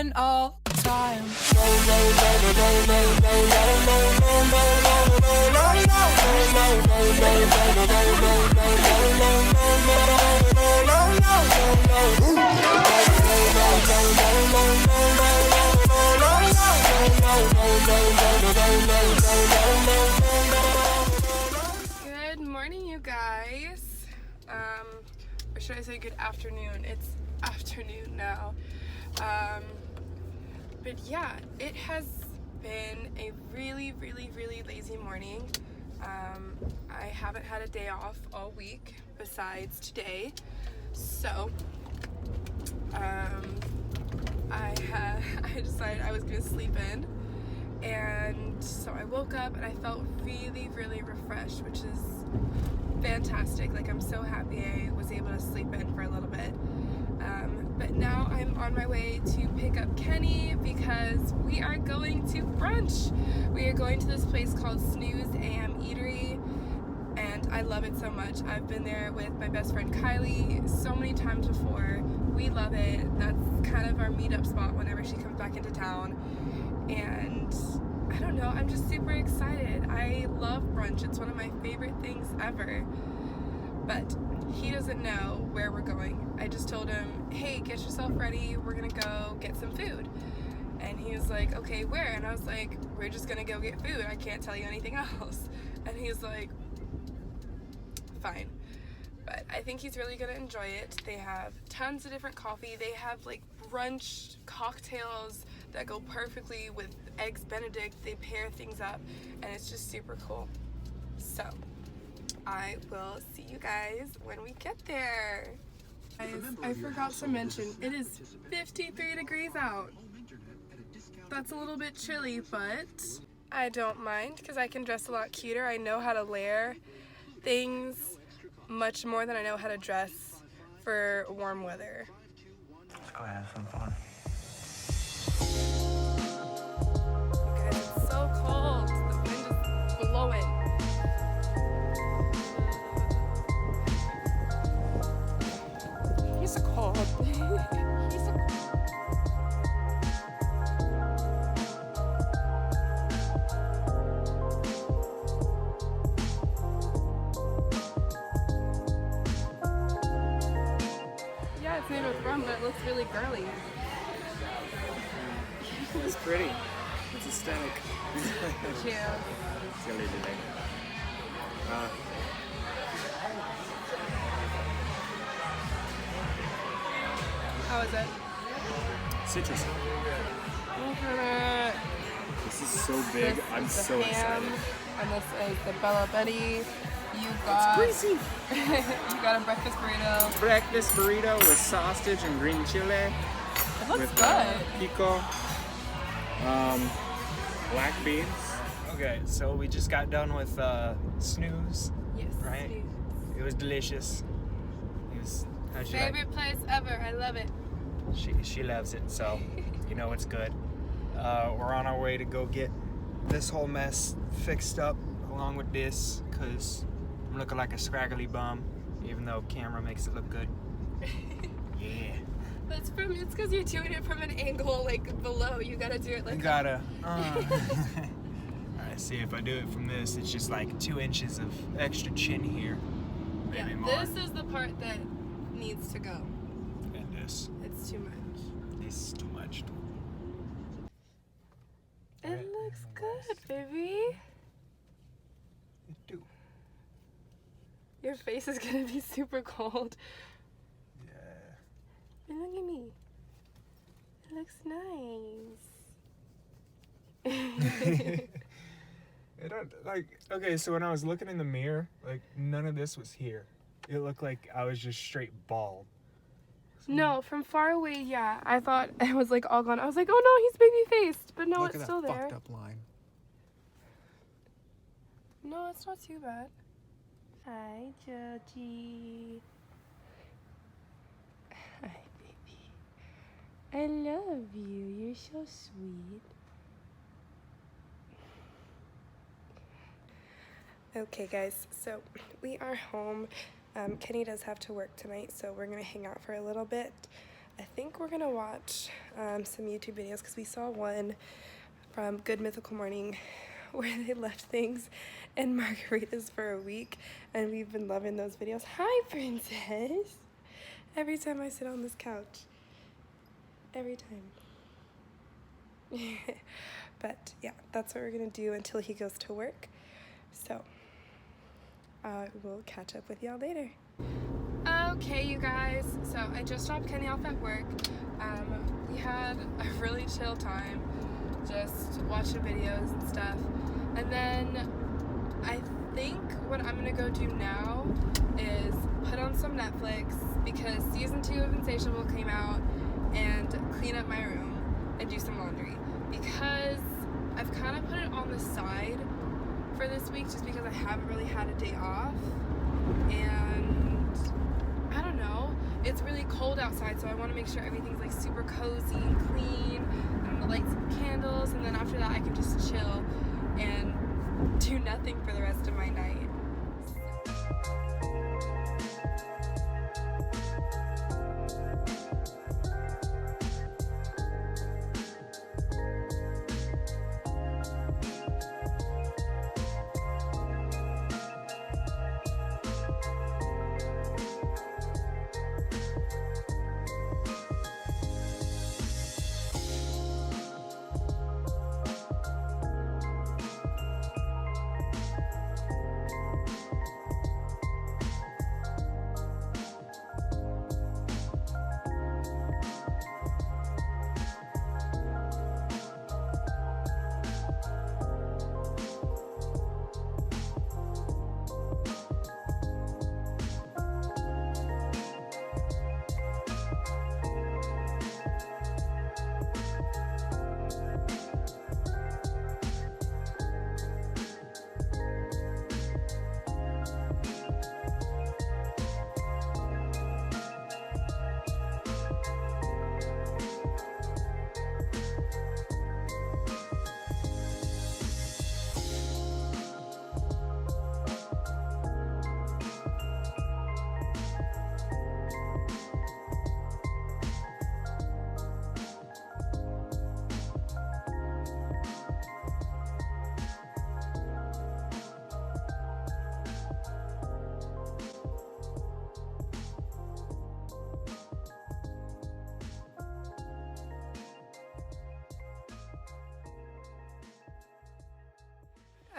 fun all the time. Good morning, you guys. Or should I say good afternoon? It's afternoon now. But yeah, it has been a really lazy morning. I haven't had a day off all week besides today. So, I decided I was gonna sleep in. And so I woke up and I felt really refreshed, which is fantastic. Like, I'm so happy I was able to sleep in for a little bit. But now I'm on my way to pick up Kenny because we are going to brunch. We are going to this place called Snooze AM Eatery, and I love it so much. I've been there with my best friend Kylie so many times before. We love it. That's kind of our meetup spot whenever she comes back into town. And I don't know, I'm just super excited. I love brunch. It's one of my favorite things ever. But he doesn't know where we're going. I just told him, hey, get yourself ready. We're gonna go get some food. And he was like, okay, where? And I was like, we're just gonna go get food. I can't tell you anything else. And he's like, fine. But I think he's really gonna enjoy it. They have tons of different coffee. They have like brunch cocktails that go perfectly with eggs Benedict. They pair things up and it's just super cool. So I will see you guys when we get there. Guys, I forgot to mention, it is 53 degrees out. That's a little bit chilly, but I don't mind because I can dress a lot cuter. I know how to layer things much more than I know how to dress for warm weather. Let's go have some fun. You guys, it's so cold. The wind is blowing. He's so cold. He's so cold. Yeah, it's made with rum, but it looks really girly. It's pretty. It's aesthetic. Cheers. Silly today. How is it? Citrus. Okay. This is so big. This I'm is the so ham, excited. and this is the Bella Betty. You got Greasy. you got a breakfast burrito. Breakfast burrito with sausage and green chili. It looks With good. pico. Black beans. Okay, so we just got done with Snooze, Yes. right? Snooze. It was delicious. It was, how'd you like Favorite place ever. I love it. it? She loves it, so you know it's good. We're on our way to go get this whole mess fixed up along with this, because I'm looking like a scraggly bum, even though camera makes it look good. Yeah. It's because you're doing it from an angle like below. You gotta do it I like gotta. Alright, see if I do it from this, it's just like 2 inches of extra chin here. Maybe yeah, more. this is the part that needs to go. And this. It's too much. This is too much. It Alright, looks and good, baby. It do. Your face is gonna be super cold. Yeah. But look at me. It looks nice. It don't, like, okay, so when I was looking in the mirror, like, none of this was here. It looked like I was just straight bald. No, from far away, yeah. I thought it was like all gone. I was like, oh no, he's baby faced, but no, Look it's at still that there. fucked up line. No, it's not too bad. Hi, Georgie. Hi, baby. I love you. You're so sweet. Okay, guys, so we are home. Kenny does have to work tonight, so we're gonna hang out for a little bit. I think we're gonna watch some YouTube videos because we saw one from Good Mythical Morning where they left things in margaritas for a week, and we've been loving those videos. Hi, princess! Every time I sit on this couch. Every time. But yeah, that's what we're gonna do until he goes to work. So we'll catch up with y'all later. Okay, you guys, so I just dropped Kenny off at work. We had a really chill time, just watching videos and stuff. And then I think what I'm gonna go do now is put on some Netflix because season 2 of Insatiable came out, and clean up my room and do some laundry because I've kind of put it on the side for this week just because I haven't really had a day off, and I don't know, it's really cold outside, so I want to make sure everything's like super cozy and clean, and I'm gonna light some candles, and then after that I can just chill and do nothing for the rest of my night.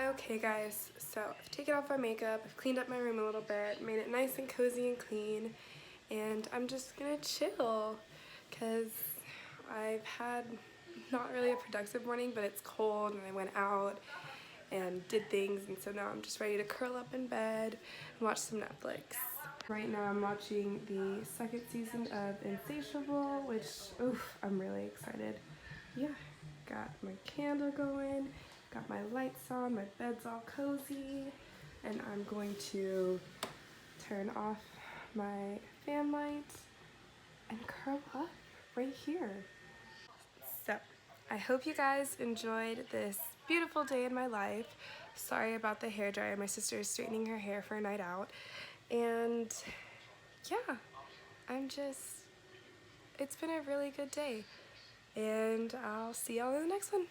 Okay guys, so I've taken off my makeup, I've cleaned up my room a little bit, made it nice and cozy and clean, and I'm just gonna chill because I've had not really a productive morning, but it's cold and I went out and did things, and so now I'm just ready to curl up in bed and watch some Netflix. Right now I'm watching the 2nd season of Insatiable, which, oof, I'm really excited. Yeah, got my candle going. Got my lights on, my bed's all cozy, and I'm going to turn off my fan light and curl up right here. So, I hope you guys enjoyed this beautiful day in my life. Sorry about the hairdryer. My sister is straightening her hair for a night out. And yeah, it's been a really good day. And I'll see y'all in the next one.